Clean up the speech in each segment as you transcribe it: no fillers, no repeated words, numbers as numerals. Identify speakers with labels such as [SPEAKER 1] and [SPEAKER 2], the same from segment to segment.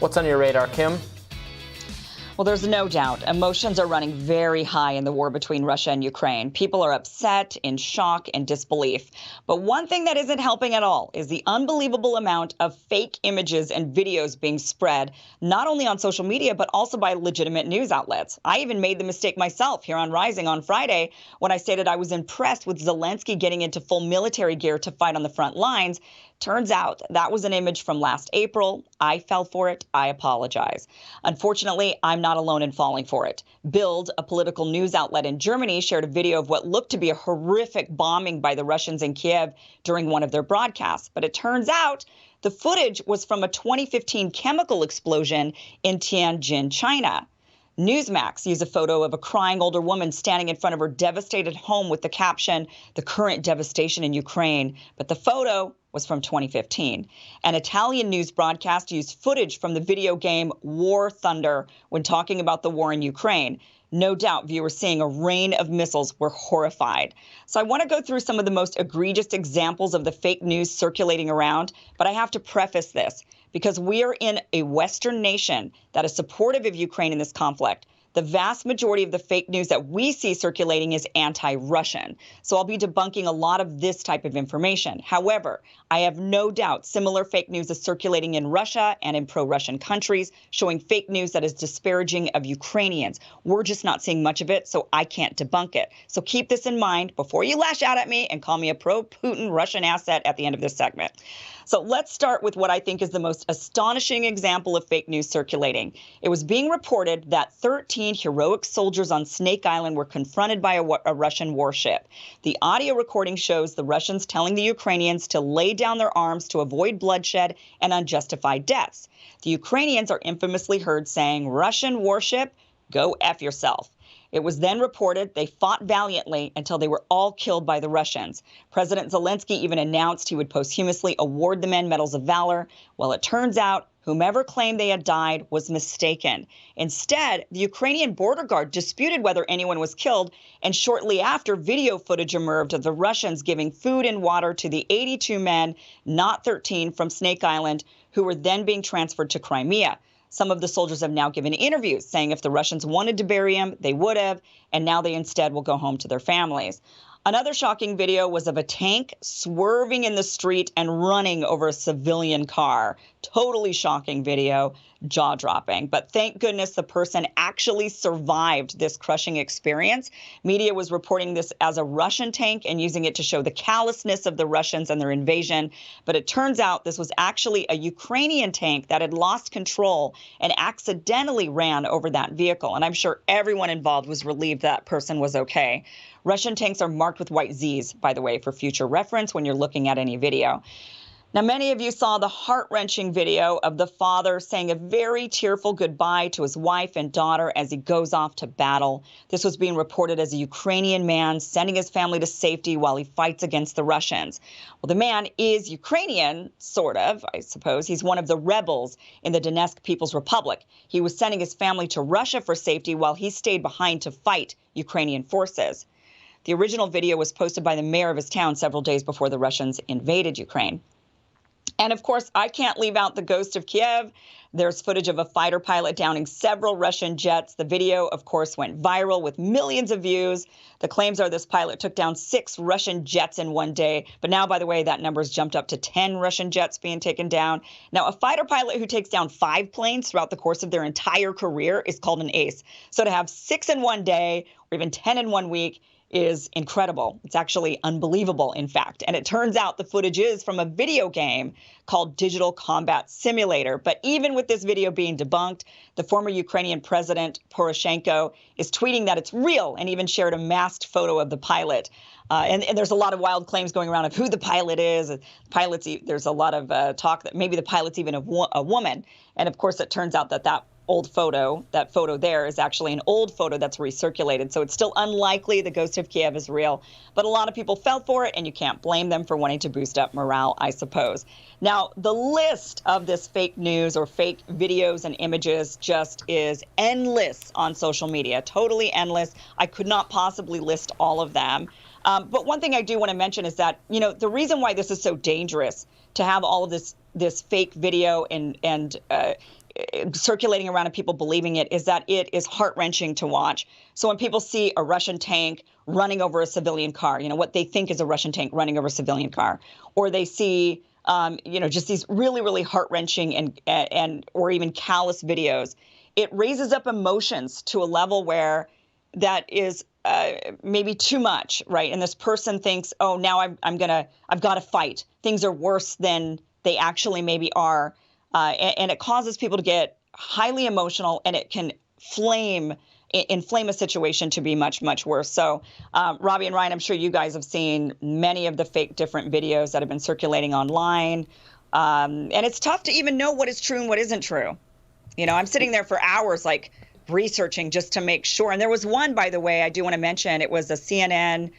[SPEAKER 1] What's on your radar, Kim?
[SPEAKER 2] Well, there's no doubt emotions are running very high in the war between Russia and Ukraine. People are upset, in shock, and disbelief. But one thing that isn't helping at all is the unbelievable amount of fake images and videos being spread, not only on social media, but also by legitimate news outlets. I even made the mistake myself here on Rising on Friday when I stated I was impressed with Zelensky getting into full military gear to fight on the front lines. Turns out that was an image from last April. I fell for it. I apologize. Unfortunately, I'm not alone in falling for it. Bild, a political news outlet in Germany, shared a video of what looked to be a horrific bombing by the Russians in Kiev during one of their broadcasts. But it turns out the footage was from a 2015 chemical explosion in Tianjin, China. Newsmax used a photo of a crying older woman standing in front of her devastated home with the caption, "The current devastation in Ukraine." But the photo was from 2015. An Italian news broadcast used footage from the video game War Thunder when talking about the war in Ukraine. No doubt viewers seeing a rain of missiles were horrified. So I want to go through some of the most egregious examples of the fake news circulating around, but I have to preface this because we are in a Western nation that is supportive of Ukraine in this conflict. The vast majority of the fake news that we see circulating is anti-Russian. So I'll be debunking a lot of this type of information. However, I have no doubt similar fake news is circulating in Russia and in pro-Russian countries, showing fake news that is disparaging of Ukrainians. We're just not seeing much of it, so I can't debunk it. So keep this in mind before you lash out at me and call me a pro-Putin Russian asset at the end of this segment. So let's start with what I think is the most astonishing example of fake news circulating. It was being reported that 13 heroic soldiers on Snake Island were confronted by a Russian warship. The audio recording shows the Russians telling the Ukrainians to lay down their arms to avoid bloodshed and unjustified deaths. The Ukrainians are infamously heard saying, "Russian warship, go F yourself." It was then reported they fought valiantly until they were all killed by the Russians. President Zelensky even announced he would posthumously award the men medals of valor. Well, it turns out whomever claimed they had died was mistaken. Instead, the Ukrainian border guard disputed whether anyone was killed, and shortly after, video footage emerged of the Russians giving food and water to the 82 men, not 13, from Snake Island, who were then being transferred to Crimea. Some of the soldiers have now given interviews saying if the Russians wanted to bury him, they would have, and now they instead will go home to their families. Another shocking video was of a tank swerving in the street and running over a civilian car. Totally shocking video, jaw-dropping. But thank goodness the person actually survived this crushing experience. Media was reporting this as a Russian tank and using it to show the callousness of the Russians and their invasion. But it turns out this was actually a Ukrainian tank that had lost control and accidentally ran over that vehicle. And I'm sure everyone involved was relieved that person was okay. Russian tanks are marked with white Zs, by the way, for future reference when you're looking at any video. Now, many of you saw the heart-wrenching video of the father saying a very tearful goodbye to his wife and daughter as he goes off to battle. This was being reported as a Ukrainian man sending his family to safety while he fights against the Russians. Well, the man is Ukrainian, sort of, I suppose. He's one of the rebels in the Donetsk People's Republic. He was sending his family to Russia for safety while he stayed behind to fight Ukrainian forces. The original video was posted by the mayor of his town several days before the Russians invaded Ukraine. And of course, I can't leave out the ghost of Kiev. There's footage of a fighter pilot downing several Russian jets. The video, of course, went viral with millions of views. The claims are this pilot took down 6 Russian jets in one day. But now, by the way, that number's jumped up to 10 Russian jets being taken down. Now, a fighter pilot who takes down 5 planes throughout the course of their entire career is called an ace. So to have 6 in one day or even 10 in one week is incredible. It's actually unbelievable, in fact. And it turns out the footage is from a video game called Digital Combat Simulator. But even with this video being debunked, the former Ukrainian president, Poroshenko, is tweeting that it's real and even shared a masked photo of the pilot. And there's a lot of wild claims going around of who the pilot is. There's a lot of talk that maybe the pilot's even a woman. And of course, it turns out that that photo there is actually an old photo that's recirculated. So it's still unlikely the ghost of Kiev is real. But a lot of people fell for it, and you can't blame them for wanting to boost up morale, I suppose. Now, the list of this fake news or fake videos and images just is endless on social media, totally endless. I could not possibly list all of them. But one thing I do want to mention is that, the reason why this is so dangerous to have all of this fake video and circulating around and people believing it is that it is heart-wrenching to watch. So when people see a Russian tank running over a civilian car, what they think is a Russian tank running over a civilian car, or they see, just these really, really heart-wrenching and or even callous videos, it raises up emotions to a level where that is maybe too much, right? And this person thinks, oh, now I've got to fight. Things are worse than they actually maybe are. And it causes people to get highly emotional, and it can inflame a situation to be much, much worse. So, Robbie and Ryan, I'm sure you guys have seen many of the fake different videos that have been circulating online. And it's tough to even know what is true and what isn't true. I'm sitting there for hours, like, researching just to make sure. And there was one, by the way, I do want to mention. It was a CNN,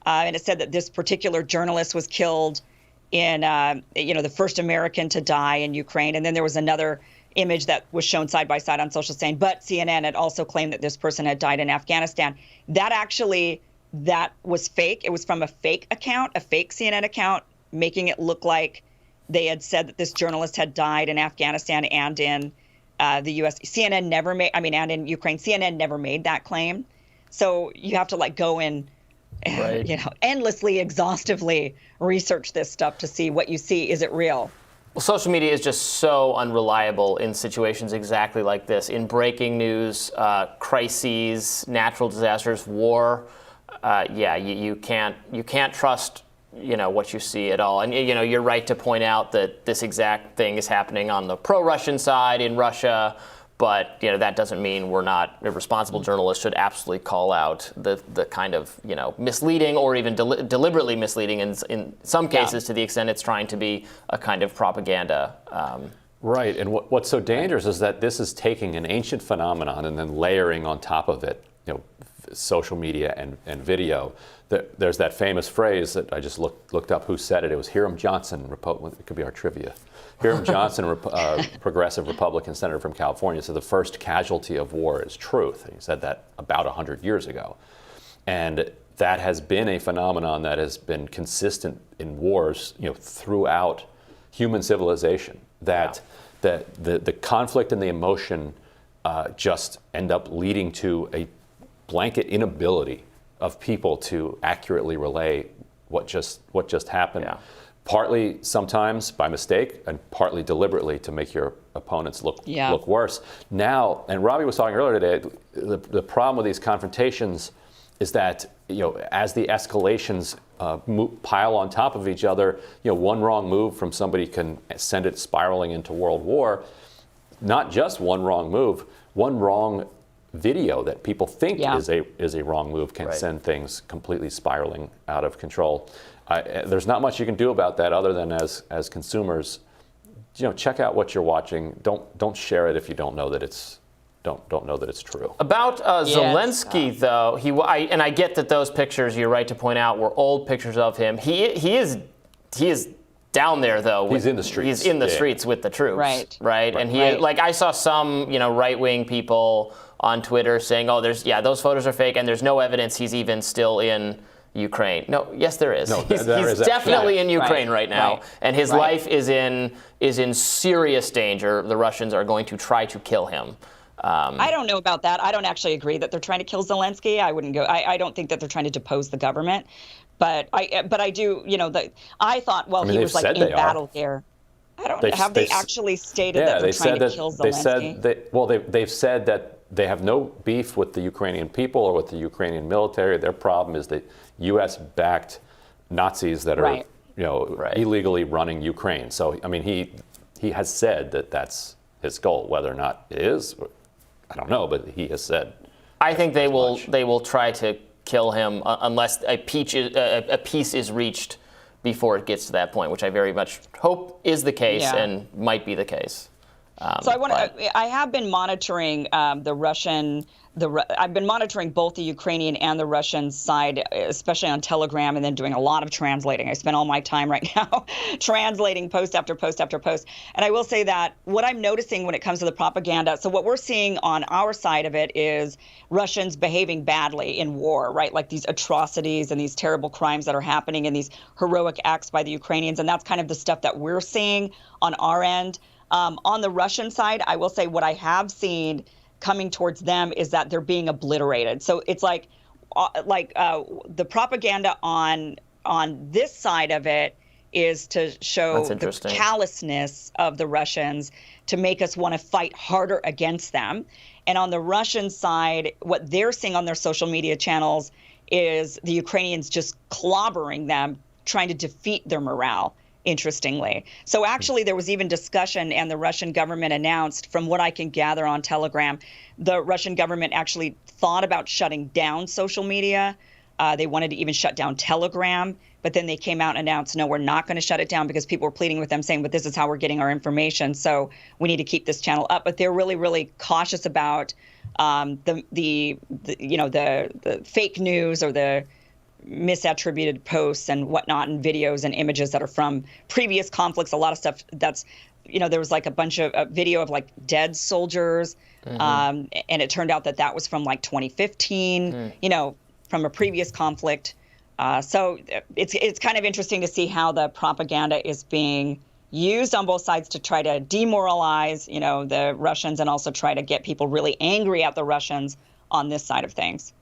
[SPEAKER 2] and it said that this particular journalist was killed in, the first American to die in Ukraine. And then there was another image that was shown side by side on social saying, but CNN had also claimed that this person had died in Afghanistan. That was fake. It was from a fake account, a fake CNN account, making it look like they had said that this journalist had died in Afghanistan and in the U.S. CNN never made, and in Ukraine, CNN never made that claim. So you have to go in,
[SPEAKER 1] right.
[SPEAKER 2] Endlessly, exhaustively research this stuff to see what you see. Is it real?
[SPEAKER 1] Well, social media is just so unreliable in situations exactly like this. In breaking news, crises, natural disasters, war, you can't trust what you see at all. And you're right to point out that this exact thing is happening on the pro-Russian side in Russia. But that doesn't mean responsible journalists should absolutely call out the kind of misleading or even deliberately misleading in some cases to the extent it's trying to be a kind of propaganda.
[SPEAKER 3] Right, and what's so dangerous is that this is taking an ancient phenomenon and then layering on top of it, social media and video. There's that famous phrase that I just looked up who said it. It was Hiram Johnson. It could be our trivia. Hiram Johnson, progressive Republican senator from California, said the first casualty of war is truth. He said that about 100 years ago. And that has been a phenomenon that has been consistent in wars, throughout human civilization. That the conflict and the emotion just end up leading to a blanket inability of people to accurately relay what just happened. Yeah. Partly sometimes by mistake and partly deliberately to make your opponents look worse. Now, and Robbie was talking earlier today, the problem with these confrontations is that as the escalations pile on top of each other, one wrong move from somebody can send it spiraling into world war. Not just one wrong move, one wrong video that people think is a wrong move can send things completely spiraling out of control. There's not much you can do about that other than as consumers, check out what you're watching. Don't share it if you don't know that it's true.
[SPEAKER 1] About Zelensky, though, I get that those pictures, you're right to point out, were old pictures of him. He is down there, though.
[SPEAKER 3] He's in the streets.
[SPEAKER 1] He's in the streets with the troops.
[SPEAKER 2] Right.
[SPEAKER 1] And I saw some right-wing people on Twitter saying, those photos are fake, and there's no evidence he's even still in Ukraine. No, yes, there is.
[SPEAKER 3] No,
[SPEAKER 1] he's definitely in Ukraine right now, and his life is in serious danger. The Russians are going to try to kill him.
[SPEAKER 2] I don't know about that. I don't actually agree that they're trying to kill Zelensky. I wouldn't go. I don't think that they're trying to depose the government, but I do. I thought, he was in battle gear. I don't know. Have they actually stated that they're trying to kill Zelensky?
[SPEAKER 3] They've said that they have no beef with the Ukrainian people or with the Ukrainian military. Their problem is the U.S.-backed Nazis that are, illegally running Ukraine. So, he has said that that's his goal. Whether or not it is, I don't know, but he has said.
[SPEAKER 1] I think they will try to kill him unless a peace is reached before it gets to that point, which I very much hope is the case and might be the case.
[SPEAKER 2] So I have been monitoring the Russian. I've been monitoring both the Ukrainian and the Russian side, especially on Telegram, and then doing a lot of translating. I spend all my time right now translating post after post after post. And I will say that what I'm noticing when it comes to the propaganda, so what we're seeing on our side of it is Russians behaving badly in war, right? Like these atrocities and these terrible crimes that are happening and these heroic acts by the Ukrainians. And that's kind of the stuff that we're seeing on our end. On the Russian side, I will say what I have seen coming towards them is that they're being obliterated. So it's like the propaganda on this side of it is to show the callousness of the Russians to make us want to fight harder against them. And on the Russian side, what they're seeing on their social media channels is the Ukrainians just clobbering them, trying to defeat their morale. Interestingly. So actually there was even discussion, and the Russian government announced, from what I can gather on Telegram, the Russian government actually thought about shutting down social media. They wanted to even shut down Telegram, but then they came out and announced, no, we're not going to shut it down, because people were pleading with them saying, but this is how we're getting our information. So we need to keep this channel up. But they're really, really cautious about the fake news or the misattributed posts and whatnot, and videos and images that are from previous conflicts. A lot of stuff that's, there was like a bunch of video of like dead soldiers. And it turned out that was from like 2015, from a previous conflict. So it's kind of interesting to see how the propaganda is being used on both sides to try to demoralize, the Russians, and also try to get people really angry at the Russians on this side of things.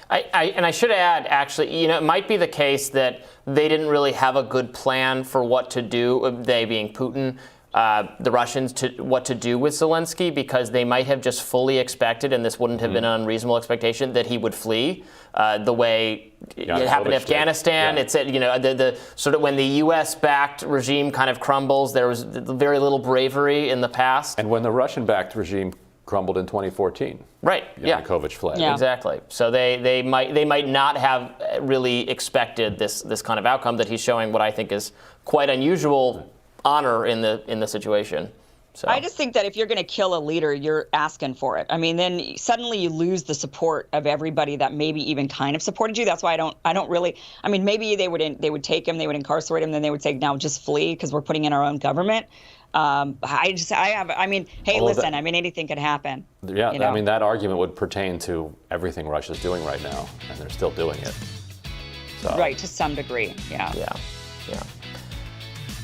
[SPEAKER 1] And I should add, actually, it might be the case that they didn't really have a good plan for what to do, they being Putin, the Russians, what to do with Zelensky, because they might have just fully expected, and this wouldn't have been an unreasonable expectation, that he would flee the way it happened in Afghanistan. It's the sort of when the U.S.-backed regime kind of crumbles, there was very little bravery in the past.
[SPEAKER 3] And when the Russian-backed regime crumbled in 2014.
[SPEAKER 1] Right.
[SPEAKER 3] Yanukovych fled.
[SPEAKER 2] Yeah.
[SPEAKER 1] Exactly. So they might not have really expected this kind of outcome that he's showing. What I think is quite unusual honor in the situation. So
[SPEAKER 2] I just think that if you're going to kill a leader, you're asking for it. I mean, then suddenly you lose the support of everybody that maybe even kind of supported you. That's why I don't really. I mean, maybe they would take him, they would incarcerate him, then they would say, now just flee because we're putting in our own government. Hey, listen, anything could happen.
[SPEAKER 3] Yeah, I mean, that argument would pertain to everything Russia's doing right now, and they're still doing it. So.
[SPEAKER 2] Right, to some degree, yeah.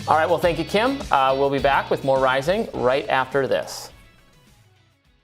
[SPEAKER 1] All right, well, thank you, Kim. We'll be back with more Rising right after this.